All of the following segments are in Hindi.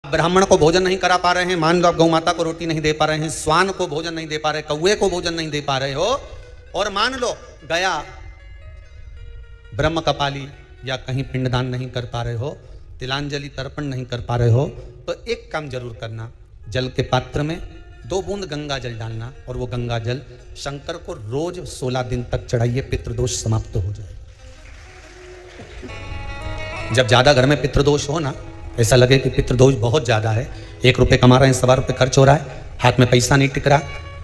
ब्राह्मण को भोजन नहीं करा पा रहे हैं, मान लो आप गौ माता को रोटी नहीं दे पा रहे हैं, स्वान को भोजन नहीं दे पा रहे, कौवे को भोजन नहीं दे पा रहे हो, और मान लो गया ब्रह्म कपाली या कहीं पिंडदान नहीं कर पा रहे हो, तिलांजलि तर्पण नहीं कर पा रहे हो, तो एक काम जरूर करना, जल के पात्र में 2 बूंद गंगा जल डालना और वो गंगा जल शंकर को रोज 16 दिन तक चढ़ाइए, पितृदोष समाप्त हो जाए। जब ज्यादा घर में पितृदोष हो ना, ऐसा लगे कि पितृदोष बहुत ज्यादा है, 1 रुपये कमा रहे हैं, 1.25 रुपये खर्च हो रहा है, हाथ में पैसा नहीं टिक रहा,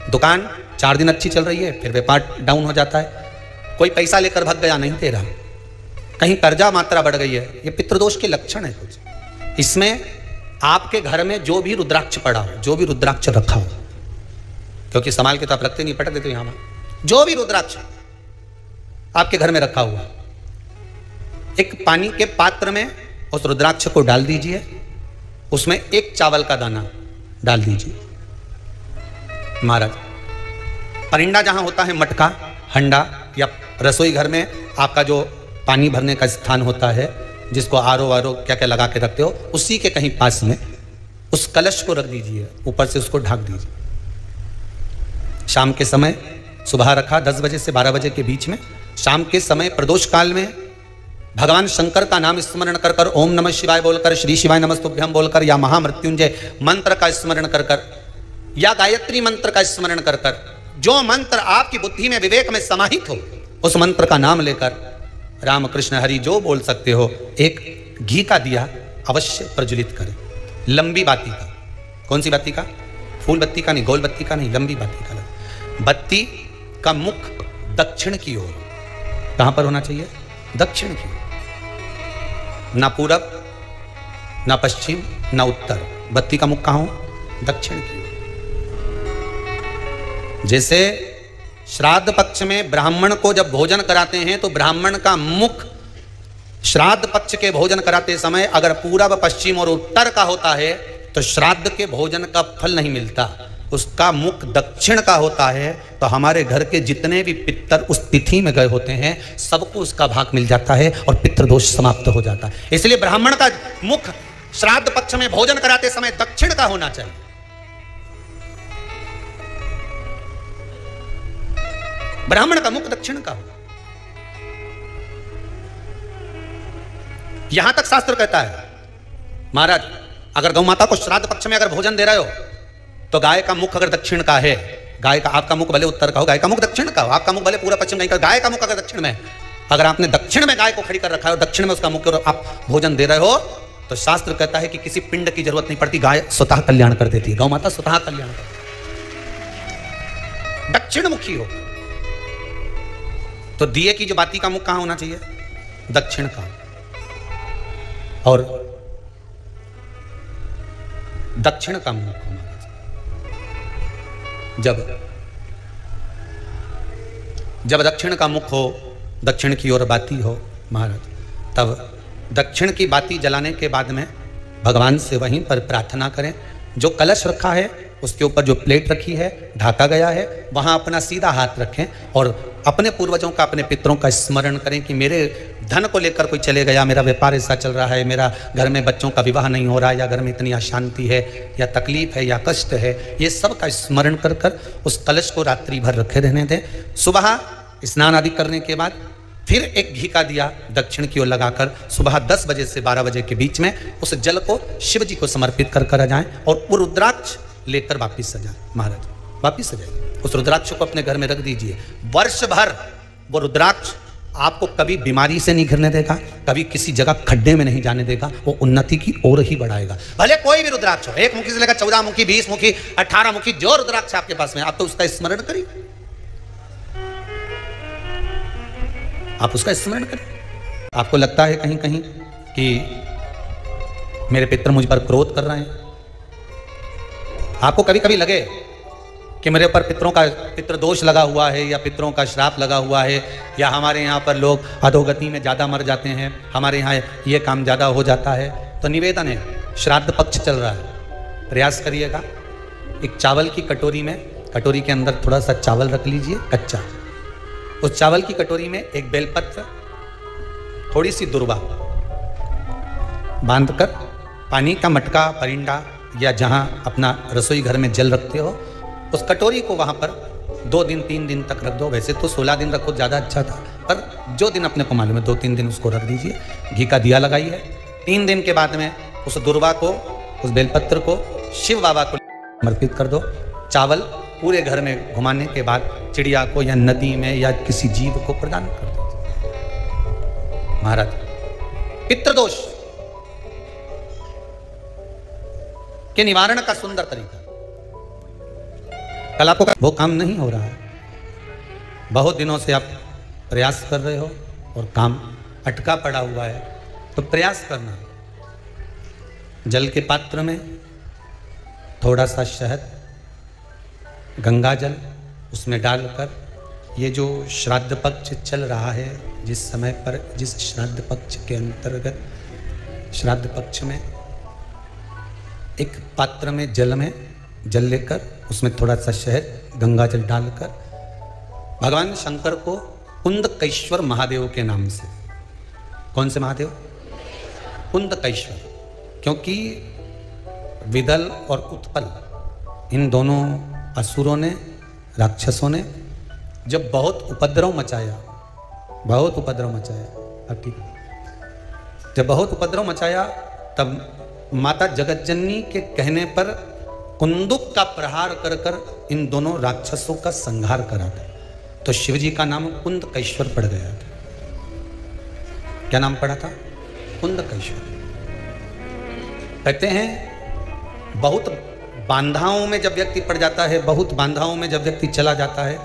दुकान 4 दिन अच्छी चल रही है, फिर व्यापार डाउन हो जाता है, कोई पैसा लेकर भाग गया नहीं दे रहा, कहीं कर्जा मात्रा बढ़ गई है, ये पितृदोष के लक्षण है कुछ। इसमें आपके घर में जो भी रुद्राक्ष पड़ा हो, जो भी रुद्राक्ष रखा हो, क्योंकि संभाल के तो आप रखते नहीं, पटक देते यहां, जो भी रुद्राक्ष आपके घर में रखा हुआ, एक पानी के पात्र में उस रुद्राक्ष को डाल दीजिए, उसमें 1 चावल का दाना डाल दीजिए। महाराज, परिंदा जहां होता है, मटका, हंडा या रसोई घर में आपका जो पानी भरने का स्थान होता है, जिसको आरो क्या क्या लगा के रखते हो, उसी के कहीं पास में उस कलश को रख दीजिए, ऊपर से उसको ढक दीजिए। शाम के समय, सुबह रखा 10 बजे से 12 बजे के बीच में, शाम के समय प्रदोष काल में भगवान शंकर का नाम स्मरण कर कर, ओम नमः शिवाय बोलकर, श्री शिवाय नमस्तुभ्यम बोलकर, या महामृत्युंजय मंत्र का स्मरण कर कर, या गायत्री मंत्र का स्मरण कर कर, जो मंत्र आपकी बुद्धि में विवेक में समाहित हो, उस मंत्र का नाम लेकर राम कृष्ण हरि जो बोल सकते हो, एक घी का दिया अवश्य प्रज्वलित करें, लंबी बाती का। कौन सी बाती का? फूल बत्ती का नहीं, गोल बत्ती का नहीं, लंबी बाती का। बत्ती का मुख दक्षिण की ओर, कहां पर होना चाहिए? दक्षिण की ओर, ना पूरब, ना पश्चिम, ना उत्तर, बत्ती का मुख कहां हो? दक्षिण की ओर। जैसे श्राद्ध पक्ष में ब्राह्मण को जब भोजन कराते हैं तो ब्राह्मण का मुख श्राद्ध पक्ष के भोजन कराते समय अगर पूरब, पश्चिम और उत्तर का होता है तो श्राद्ध के भोजन का फल नहीं मिलता, उसका मुख दक्षिण का होता है, तो हमारे घर के जितने भी पितर उस तिथि में गए होते हैं सबको उसका भाग मिल जाता है और पितृदोष समाप्त हो जाता है। इसलिए ब्राह्मण का मुख श्राद्ध पक्ष में भोजन कराते समय दक्षिण का होना चाहिए। ब्राह्मण का मुख दक्षिण का हो। यहां तक शास्त्र कहता है, महाराज अगर गौ माता को श्राद्ध पक्ष में अगर भोजन दे रहे हो तो गाय का मुख अगर दक्षिण का है, गाय का, आपका मुख भले उत्तर का हो, गाय का मुख दक्षिण का हो, आपका मुख भले पूरा पश्चिम नहीं का, गाय का मुख अगर दक्षिण में, अगर आपने दक्षिण में गाय को खड़ी कर रखा है और दक्षिण में उसका मुख और आप भोजन दे रहे हो तो शास्त्र कहता है कि किसी पिंड की जरूरत नहीं पड़ती, गाय स्वतः कल्याण कर देती है, गौ माता स्वतः कल्याण करती है। दक्षिण मुखी हो तो दिए की जो बाती का मुख कहां होना चाहिए? दक्षिण का। और दक्षिण का मुख होना चाहिए। जब दक्षिण का मुख हो, दक्षिण की ओर बाती हो महाराज, तब दक्षिण की बाती जलाने के बाद में भगवान से वहीं पर प्रार्थना करें। जो कलश रखा है उसके ऊपर जो प्लेट रखी है, ढाका गया है, वहां अपना सीधा हाथ रखें और अपने पूर्वजों का, अपने पितरों का स्मरण करें कि मेरे धन को लेकर कोई चले गया, मेरा व्यापार ऐसा चल रहा है, मेरा घर में बच्चों का विवाह नहीं हो रहा है, या घर में इतनी अशांति है या तकलीफ है या कष्ट है, ये सब का स्मरण कर कर उस कलश को रात्रि भर रखे रहने दें। सुबह स्नान आदि करने के बाद फिर एक घी का दिया दक्षिण की ओर लगाकर सुबह 10 बजे से 12 बजे के बीच में उस जल को शिव जी को समर्पित कर कर आ जाएं और वो रुद्राक्ष लेकर वापिस आ जाएं। महाराज वापिस आ जाइए, उस रुद्राक्ष को अपने घर में रख दीजिए। वर्ष भर वो रुद्राक्ष आपको कभी बीमारी से नहीं घिरने देगा, कभी किसी जगह खड्डे में नहीं जाने देगा, वो उन्नति की ओर ही बढ़ाएगा। भले कोई भी रुद्राक्ष हो, 1 मुखी से लेकर 14 मुखी, 20 मुखी, 18 मुखी, जो रुद्राक्ष आपके पास में, आप तो उसका स्मरण करिए, आप उसका स्मरण करें। आपको लगता है कहीं कहीं कि मेरे पितर मुझ पर क्रोध कर रहे हैं, आपको कभी कभी लगे कि मेरे ऊपर पितृ दोष लगा हुआ है या पितरों का श्राप लगा हुआ है, या हमारे यहाँ पर लोग अधोगति में ज़्यादा मर जाते हैं, हमारे यहाँ ये काम ज़्यादा हो जाता है, तो निवेदन है, श्राद्ध पक्ष चल रहा है, प्रयास करिएगा एक चावल की कटोरी में, कटोरी के अंदर थोड़ा सा चावल रख लीजिए कच्चा, उस चावल की कटोरी में एक बेलपत्र, थोड़ी सी दुर्वा बांधकर पानी का मटका परिंदा या जहाँ अपना रसोई घर में जल रखते हो, उस कटोरी को वहाँ पर 2 दिन 3 दिन तक रख दो। वैसे तो 16 दिन रखो ज़्यादा अच्छा था, पर जो दिन अपने को मालूम है 2-3 दिन उसको रख दीजिए। घी का दिया लगाइए। 3 दिन के बाद में उस दुर्वा को, उस बेलपत्र को शिव बाबा को समर्पित कर दो। चावल पूरे घर में घुमाने के बाद चिड़िया को या नदी में या किसी जीव को प्रदान कर दो। महाराज, पितृदोष के निवारण का सुंदर तरीका। कल आपको वो काम नहीं हो रहा है, बहुत दिनों से आप प्रयास कर रहे हो और काम अटका पड़ा हुआ है, तो प्रयास करना। जल के पात्र में थोड़ा सा शहद, गंगा जल उसमें डालकर, ये जो श्राद्ध पक्ष चल रहा है, जिस समय पर जिस श्राद्ध पक्ष के अंतर्गत, श्राद्ध पक्ष में एक पात्र में जल लेकर उसमें थोड़ा सा शहद, गंगा जल डालकर भगवान शंकर को कुंदकेश्वर महादेव के नाम से, कौन से महादेव? कुंदकेश्वर, क्योंकि विदल और उत्पल इन दोनों असुरों ने, राक्षसों ने जब बहुत उपद्रव मचाया, अब ठीक, जब बहुत उपद्रव मचाया, तब माता जगतजननी के कहने पर कुंदुक का प्रहार कर कर इन दोनों राक्षसों का संहार करा था। तो शिवजी का नाम कुंदकेश्वर पड़ गया था। क्या नाम पड़ा था? कुंदकेश्वर। कहते हैं बहुत बांधाओं में जब व्यक्ति पड़ जाता है, बहुत बांधाओं में जब व्यक्ति चला जाता है,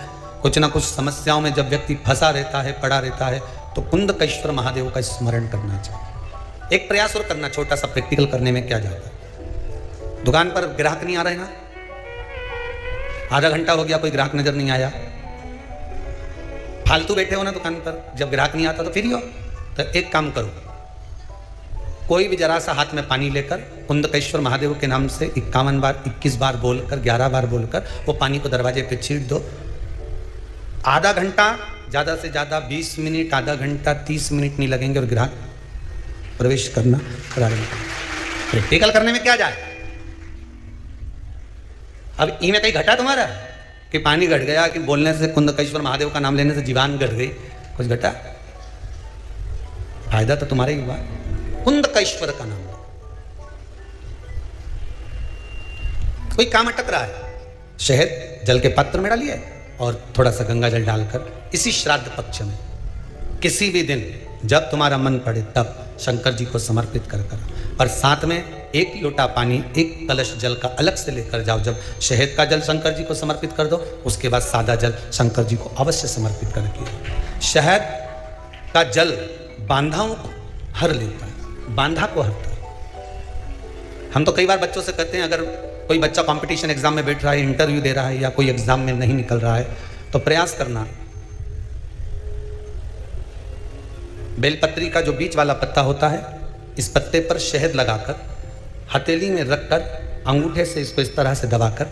कुछ ना कुछ समस्याओं में जब व्यक्ति फंसा रहता है, पड़ा रहता है, तो कुंदकेश्वर महादेव का स्मरण करना चाहिए। एक प्रयास और करना, छोटा सा प्रैक्टिकल करने में क्या जाता है। दुकान पर ग्राहक नहीं आ रहे ना, आधा घंटा हो गया कोई ग्राहक नजर नहीं आया, फालतू बैठे हो ना दुकान पर, जब ग्राहक नहीं आता तो फ्री हो, तो एक काम करो, कोई भी जरा सा हाथ में पानी लेकर कुंदकेश्वर महादेव के नाम से 51 बार, 21 बार बोलकर, 11 बार बोलकर वो पानी को दरवाजे पे छीट दो। आधा घंटा, ज़्यादा से ज़्यादा 20 मिनट, आधा घंटा 30 मिनट नहीं लगेंगे और ग्राहक प्रवेश करना प्रारंभ करें। प्रैक्टिकल करने में क्या जाए। अब इनमें कहीं घटा तुम्हारा कि पानी घट गया, कि बोलने से, कुंदकेश्वर महादेव का नाम लेने से जीवान घट गई, कुछ घटा? फायदा तो तुम्हारे ही हुआ। कुंदकेश्वर का नाम, कोई काम अटक रहा है, शहद जल के पात्र में डालिए और थोड़ा सा गंगा जल डालकर इसी श्राद्ध पक्ष में किसी भी दिन जब तुम्हारा मन पड़े तब शंकर जी को समर्पित कर पर साथ में 1 लोटा पानी, 1 कलश जल का अलग से लेकर जाओ। जब शहद का जल शंकर जी को समर्पित कर दो, उसके बाद सादा जल शंकर जी को अवश्य समर्पित करके। शहद का जल बांधाओं को हर लेता है, बांधा को हरता है। हम तो कई बार बच्चों से कहते हैं, अगर कोई बच्चा कंपटीशन एग्जाम में बैठ रहा है, इंटरव्यू दे रहा है, या कोई एग्जाम में नहीं निकल रहा है, तो प्रयास करना, बेलपत्री का जो बीच वाला पत्ता होता है, इस पत्ते पर शहद लगाकर हथेली में रखकर अंगूठे से इसको इस तरह से दबाकर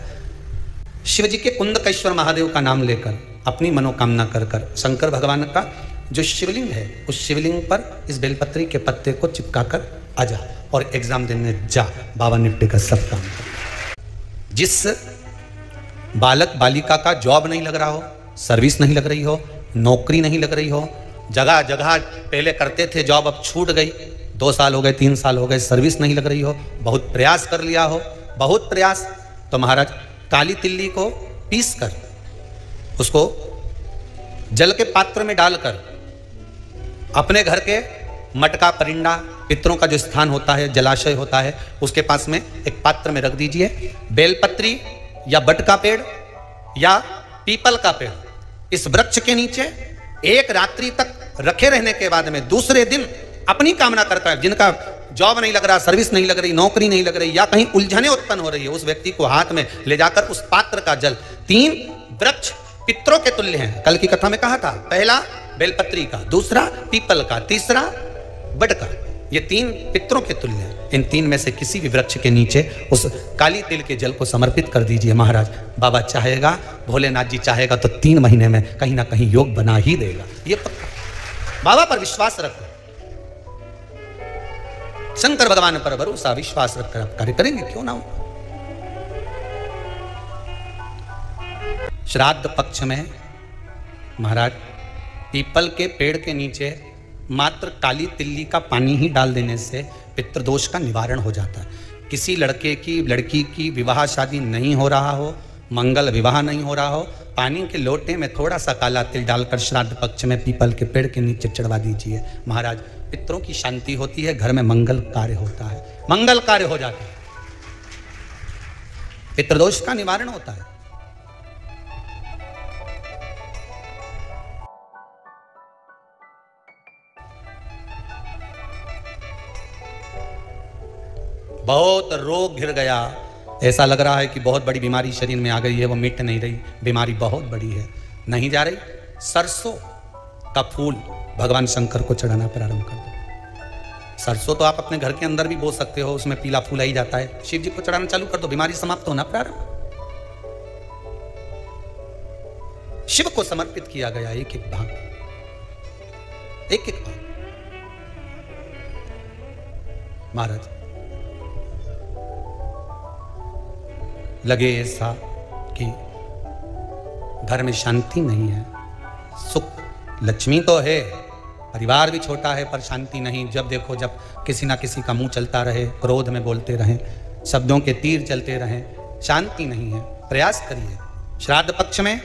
शिवजी के कुंदकेश्वर महादेव का नाम लेकर अपनी मनोकामना कर कर शंकर भगवान का जो शिवलिंग है, उस शिवलिंग पर इस बेलपत्री के पत्ते को चिपकाकर आ जा और एग्जाम देने जा। बाबा निपटे का सब काम कर। जिस बालक बालिका का जॉब नहीं लग रहा हो, सर्विस नहीं लग रही हो, नौकरी नहीं लग रही हो, जगह जगह पहले करते थे जॉब, अब छूट गई, 2 साल हो गए, 3 साल हो गए, सर्विस नहीं लग रही हो, बहुत प्रयास कर लिया हो, बहुत प्रयास, तो महाराज काली तिल्ली को पीस कर उसको जल के पात्र में डालकर अपने घर के मटका परिंदा, पितरों का जो स्थान होता है, जलाशय होता है, उसके पास में एक पात्र में रख दीजिए। बेलपत्री या बट का पेड़ या पीपल का पेड़, इस वृक्ष के नीचे 1 रात्रि तक रखे रहने के बाद में दूसरे दिन अपनी कामना करता है, जिनका जॉब नहीं लग रहा, सर्विस नहीं लग रही, नौकरी नहीं लग रही, या कहीं उलझने उत्पन्न हो रही है, उस व्यक्ति को हाथ में ले जाकर उस पात्र का जल, 3 वृक्ष पितरों के तुल्य हैं। कल की कथा में कहा था, पहला बेलपत्री का, दूसरा पीपल का, तीसरा बट का, ये 3 पितरों के तुल्य हैं। इन 3 में से किसी भी वृक्ष के नीचे उस काली तिल के जल को समर्पित कर दीजिए। महाराज बाबा चाहेगा, भोलेनाथ जी चाहेगा तो 3 महीने में कहीं ना कहीं योग बना ही देगा, ये पक्का। बाबा पर विश्वास रखो। शंकर भगवान पर भरोसा विश्वास रखकर आप कार्य करेंगे, क्यों ना हो। श्राद्ध पक्ष में महाराज पीपल के पेड़ के नीचे मात्र काली तिल्ली का पानी ही डाल देने से पितृदोष का निवारण हो जाता है। किसी लड़के की लड़की की विवाह शादी नहीं हो रहा हो, मंगल विवाह नहीं हो रहा हो, पानी के लोटे में थोड़ा सा काला तिल डालकर श्राद्ध पक्ष में पीपल के पेड़ के नीचे चढ़वा दीजिए महाराज। पितरों की शांति होती है, घर में मंगल कार्य होता है, मंगल कार्य हो जाता है, पितृदोष का निवारण होता है। बहुत रोग घिर गया, ऐसा लग रहा है कि बहुत बड़ी बीमारी शरीर में आ गई है, वो मिट नहीं रही, बीमारी बहुत बड़ी है, नहीं जा रही। सरसों का फूल भगवान शंकर को चढ़ाना प्रारंभ कर दो। सरसों तो आप अपने घर के अंदर भी बो सकते हो, उसमें पीला फूल ही जाता है, शिव जी को चढ़ाना चालू कर दो, बीमारी समाप्त होना प्रारंभ। शिव को समर्पित किया गया एक एक भाग, एक एक भाग। महाराज लगे ऐसा कि घर में शांति नहीं है, सुख लक्ष्मी तो है, परिवार भी छोटा है पर शांति नहीं। जब देखो जब किसी ना किसी का मुंह चलता रहे, क्रोध में बोलते रहें, शब्दों के तीर चलते रहें, शांति नहीं है। प्रयास करिए श्राद्ध पक्ष में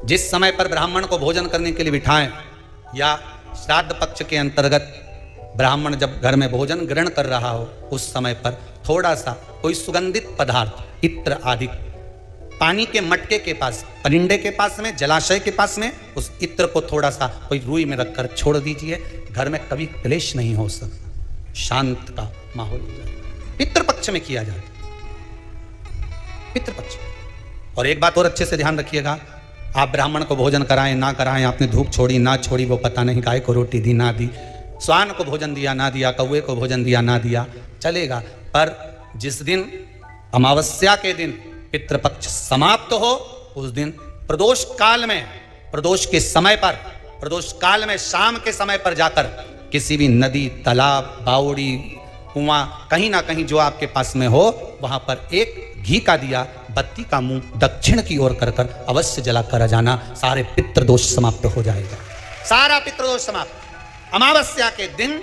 जिस समय पर ब्राह्मण को भोजन करने के लिए बिठाएं, या श्राद्ध पक्ष के अंतर्गत ब्राह्मण जब घर में भोजन ग्रहण कर रहा हो, उस समय पर थोड़ा सा कोई सुगंधित पदार्थ, इत्र आदि, पानी के मटके के पास, परिंडे के पास में, जलाशय के पास में, उस इत्र को थोड़ा सा कोई रुई में रखकर छोड़ दीजिए। घर में कभी क्लेश नहीं हो सकता, शांत का माहौल हो जाए। पितृपक्ष में किया जाए, पितृपक्ष। और एक बात और अच्छे से ध्यान रखिएगा, आप ब्राह्मण को भोजन कराएं ना कराएं, आपने धूप छोड़ी ना छोड़ी वो पता नहीं, गाय को रोटी दी ना दी, स्वान को भोजन दिया ना दिया, कौवे को भोजन दिया ना दिया, चलेगा। पर जिस दिन अमावस्या के दिन पितृपक्ष समाप्त हो, उस दिन प्रदोष काल में, प्रदोष के समय पर, प्रदोष काल में शाम के समय पर जाकर किसी भी नदी, तालाब, बावड़ी, कुआं, कहीं ना कहीं जो आपके पास में हो, वहां पर एक घी का दिया, बत्ती का मुंह दक्षिण की ओर कर कर अवश्य जलाकर आ जाना। सारे पितृदोष समाप्त हो जाएगा, सारा पितृदोष समाप्त। अमावस्या के दिन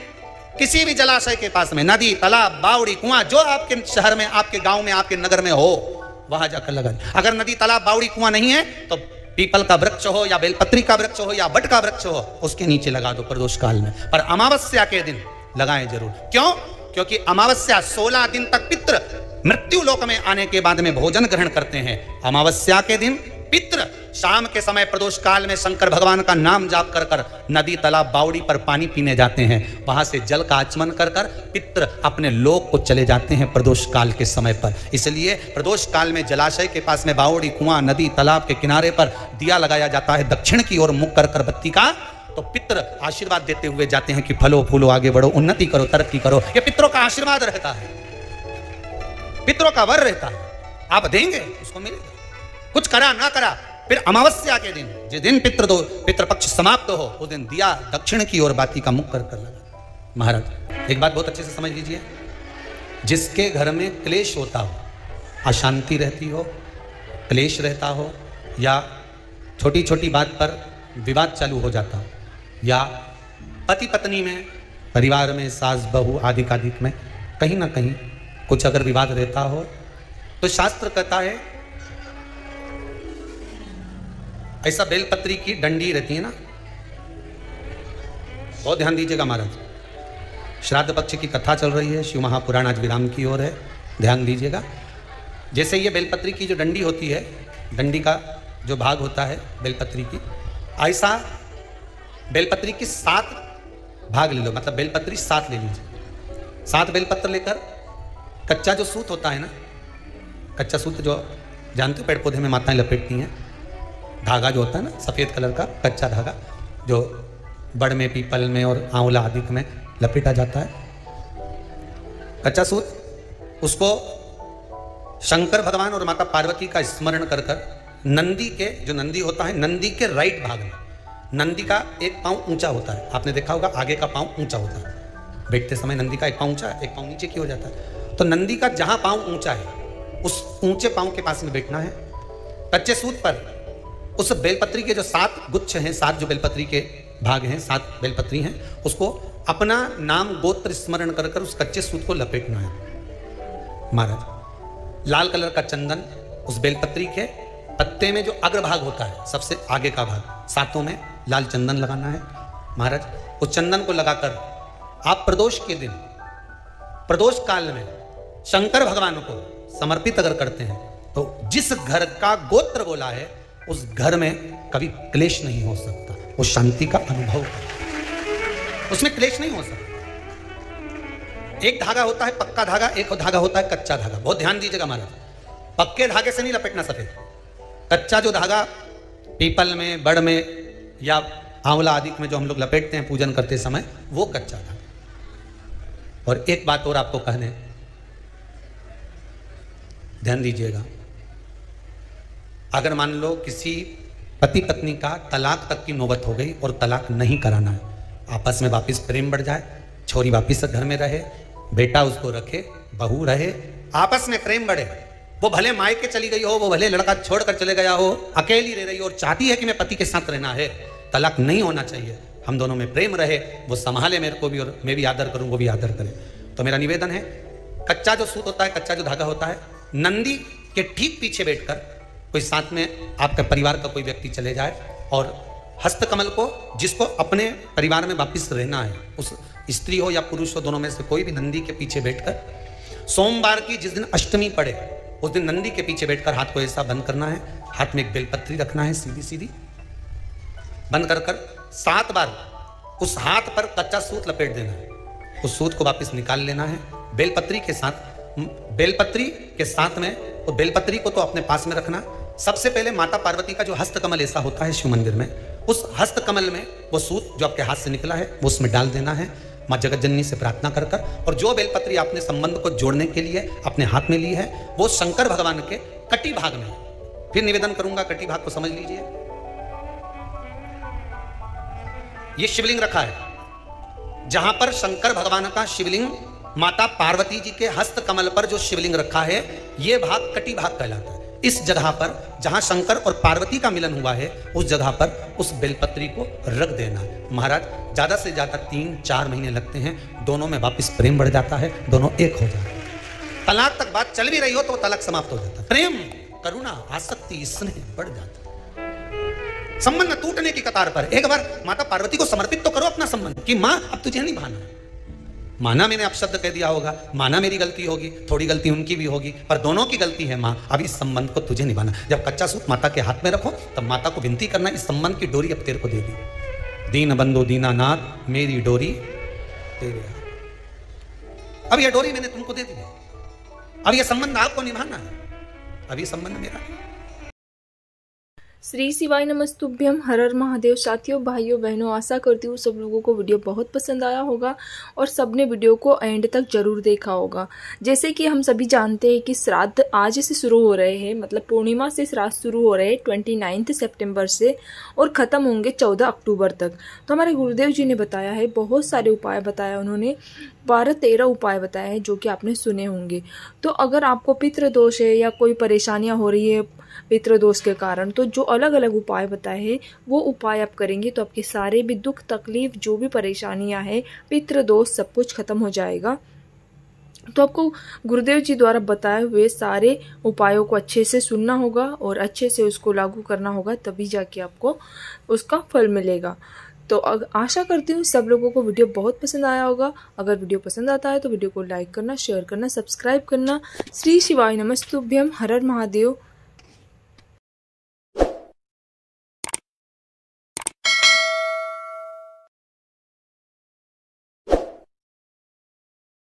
किसी भी जलाशय के पास में, नदी, तालाब, बावड़ी, कुआं, जो आपके शहर में, आपके गांव में, आपके नगर में हो, वहां जाकर लगा। अगर नदी, तालाब, बावड़ी, कुआं नहीं है तो पीपल का वृक्ष हो या बेलपत्री का वृक्ष हो या बट का वृक्ष हो, उसके नीचे लगा दो प्रदोष काल में। पर अमावस्या के दिन लगाएं जरूर। क्यों? क्योंकि अमावस्या 16 दिन तक पितृ मृत्यु लोक में आने के बाद में भोजन ग्रहण करते हैं। अमावस्या के दिन पितृ शाम के समय प्रदोष काल में शंकर भगवान का नाम जाप कर कर नदी, तालाब, बावड़ी पर पानी पीने जाते हैं, वहां से जल का आचमन कर कर पितृ अपने लोक को चले जाते हैं प्रदोष काल के समय पर। इसलिए प्रदोष काल में जलाशय के पास में, बावड़ी, कुआं, नदी, तालाब के किनारे पर दिया लगाया जाता है दक्षिण की ओर मुख कर कर बत्ती का, तो पितृ आशीर्वाद देते हुए जाते हैं कि फलो फूलो, आगे बढ़ो, उन्नति करो, तरक्की करो। ये पितरों का आशीर्वाद रहता है, पितरों का वर रहता है। आप देंगे उसको मिलेगा, कुछ करा ना करा। फिर अमावस्या के दिन, जिस दिन पितृपक्ष समाप्त हो, उस दिन दिया दक्षिण की ओर बाती का मुख कर कर लगा। महाराज एक बात बहुत अच्छे से समझ लीजिए, जिसके घर में क्लेश होता हो, अशांति रहती हो, क्लेश रहता हो, या छोटी छोटी बात पर विवाद चालू हो जाता हो, या पति पत्नी में, परिवार में, सास बहू आदि कादिक में कहीं ना कहीं कुछ अगर विवाद रहता हो, तो शास्त्र कहता है, ऐसा बेलपत्री की डंडी रहती है ना, बहुत ध्यान दीजिएगा महाराज। श्राद्ध पक्ष की कथा चल रही है, शिव महापुराण आज विराम की ओर है, ध्यान दीजिएगा। जैसे ये बेलपत्री की जो डंडी होती है, डंडी का जो भाग होता है बेलपत्री की, ऐसा बेलपत्री की 7 भाग ले लो, मतलब बेलपत्री 7 ले लीजिए। 7 बेलपत्र लेकर कच्चा जो सूत होता है ना, कच्चा सूत जो जानते हो पेड़ पौधे में माताएं लपेटती हैं, धागा जो होता है ना सफ़ेद कलर का कच्चा धागा, जो बड़ में, पीपल में और आंवला आदि में लपेटा जाता है, कच्चा सूत, उसको शंकर भगवान और माता पार्वती का स्मरण कर कर नंदी के, जो नंदी होता है, नंदी के राइट भाग में, नंदी का एक पाँव ऊंचा होता है, आपने देखा होगा आगे का पाँव ऊंचा होता है, बैठते समय नंदी का एक पाँव ऊंचा एक पाँव नीचे की हो जाता है। तो नंदी का जहां पाँव ऊंचा है उस ऊंचे पाँव के पास में बैठना है। कच्चे सूत पर उस बेलपत्री के जो 7 गुच्छ हैं, 7 जो बेलपत्री के भाग हैं, 7 बेलपत्री हैं, उसको अपना नाम गोत्र स्मरण कर कर उस कच्चे सूत को लपेटना है। महाराज लाल कलर का चंदन उस बेलपत्री के पत्ते में जो अग्रभाग होता है, सबसे आगे का भाग, 7 में लाल चंदन लगाना है। महाराज उस चंदन को लगाकर आप प्रदोष के दिन, प्रदोष काल में शंकर भगवान को समर्पित अगर करते हैं तो जिस घर का गोत्र बोला है उस घर में कभी क्लेश नहीं हो सकता, वो शांति का अनुभव, उसमें क्लेश नहीं हो सकता। एक धागा होता है पक्का धागा, एक धागा होता है कच्चा धागा। बहुत ध्यान दीजिएगा महाराज, पक्के धागे से नहीं लपेटना सफेद, कच्चा जो धागा पीपल में, बड़ में या आंवला आदि में जो हम लोग लपेटते हैं पूजन करते समय, वो कच्चा धागा। और एक बात और आपको कहने, ध्यान दीजिएगा, अगर मान लो किसी पति पत्नी का तलाक तक की नौबत हो गई और तलाक नहीं कराना है, आपस में वापिस प्रेम बढ़ जाए, छोरी वापिस घर में रहे, बेटा उसको रखे, बहू रहे, आपस में प्रेम बढ़े, वो भले मायके चली गई हो, वो भले लड़का छोड़कर चले गया हो, अकेली रह रही हो और चाहती है कि मैं पति के साथ रहना है, तलाक नहीं होना चाहिए, हम दोनों में प्रेम रहे, वो संभाले मेरे को भी और मैं भी आदर करूं, वो भी आदर करे। तो मेरा निवेदन है, कच्चा जो सूत होता है, कच्चा जो धागा होता है, नंदी के ठीक पीछे बैठकर कोई साथ में आपका परिवार का कोई व्यक्ति चले जाए और हस्तकमल को, जिसको अपने परिवार में वापिस रहना है, उस स्त्री हो या पुरुष हो, दोनों में से कोई भी नंदी के पीछे बैठकर, सोमवार की जिस दिन अष्टमी पड़े उस दिन नंदी के पीछे बैठकर हाथ को ऐसा बंद करना है, हाथ में एक बेलपत्री रखना है, सीधी सीधी बंद कर 7 बार उस हाथ पर कच्चा सूत लपेट देना है, उस सूत को वापस निकाल लेना है। बेलपत्री के साथ में, वो बेलपत्री को तो अपने पास में रखना। सबसे पहले माता पार्वती का जो हस्तकमल ऐसा होता है शिव मंदिर में, उस हस्तकमल में वो सूत जो आपके हाथ से निकला है वो उसमें डाल देना है, माँ जगतजननी से प्रार्थना कर कर। और जो बेलपत्री आपने संबंध को जोड़ने के लिए अपने हाथ में ली है, वो शंकर भगवान के कटी भाग में, फिर निवेदन करूंगा, कटी भाग को समझ लीजिए। ये शिवलिंग रखा है, जहां पर शंकर भगवान का शिवलिंग, माता पार्वती जी के हस्त कमल पर जो शिवलिंग रखा है, ये भाग कटी भाग कहलाता है। इस जगह पर जहां शंकर और पार्वती का मिलन हुआ है, उस जगह पर उस बेलपत्री को रख देना। महाराज ज्यादा से ज्यादा 3-4 महीने लगते हैं, दोनों में वापस प्रेम बढ़ जाता है, दोनों एक हो जाते हैं। तलाक तक बात चल भी रही हो तो तलाक समाप्त हो जाता है, प्रेम, करुणा, आसक्ति, स्नेह बढ़ जाता है। संबंध टूटने की कतार पर एक बार माता पार्वती को समर्पित तो करो अपना संबंध, कि मां अब तुझे नहीं भाना, माना मैंने अपशब्द कह दिया होगा, माना मेरी गलती होगी, थोड़ी गलती उनकी भी होगी, पर दोनों की गलती है माँ, अब इस संबंध को तुझे निभाना। जब कच्चा सूत माता के हाथ में रखो तब माता को विनती करना, इस संबंध की डोरी अब तेरे को दे दी, दीन बंधु दीनानाथ मेरी डोरी तेरे हाथ। अब यह डोरी मैंने तुमको दे दी है, अब यह संबंध आपको निभाना है, अब यह संबंध मेरा है। श्री शिवाय नमस्तुभ्यम, हर हर महादेव। साथियों, भाइयों बहनों, आशा करती हूँ सब लोगों को वीडियो बहुत पसंद आया होगा और सबने वीडियो को एंड तक जरूर देखा होगा। जैसे कि हम सभी जानते हैं कि श्राद्ध आज से शुरू हो रहे हैं, मतलब पूर्णिमा से श्राद्ध शुरू हो रहे हैं 29 सितंबर से और ख़त्म होंगे 14 अक्टूबर तक। तो हमारे गुरुदेव जी ने बताया है, बहुत सारे उपाय बताया उन्होंने, 12-13 उपाय बताए हैं जो कि आपने सुने होंगे। तो अगर आपको पितृदोष है या कोई परेशानियां हो रही है पितृदोष के कारण, तो जो अलग अलग उपाय बताए हैं वो उपाय आप करेंगे तो आपके सारे भी दुख तकलीफ, जो भी परेशानियां हैं, पितृदोष, सब कुछ खत्म हो जाएगा। तो आपको गुरुदेव जी द्वारा बताए हुए सारे उपायों को अच्छे से सुनना होगा और अच्छे से उसको लागू करना होगा, तभी जाके आपको उसका फल मिलेगा। तो आशा करती हूँ सब लोगों को वीडियो बहुत पसंद आया होगा। अगर वीडियो पसंद आता है तो वीडियो को लाइक करना, शेयर करना, सब्सक्राइब करना। श्री शिवाय नमस्तुभ्यम, हर हर महादेव।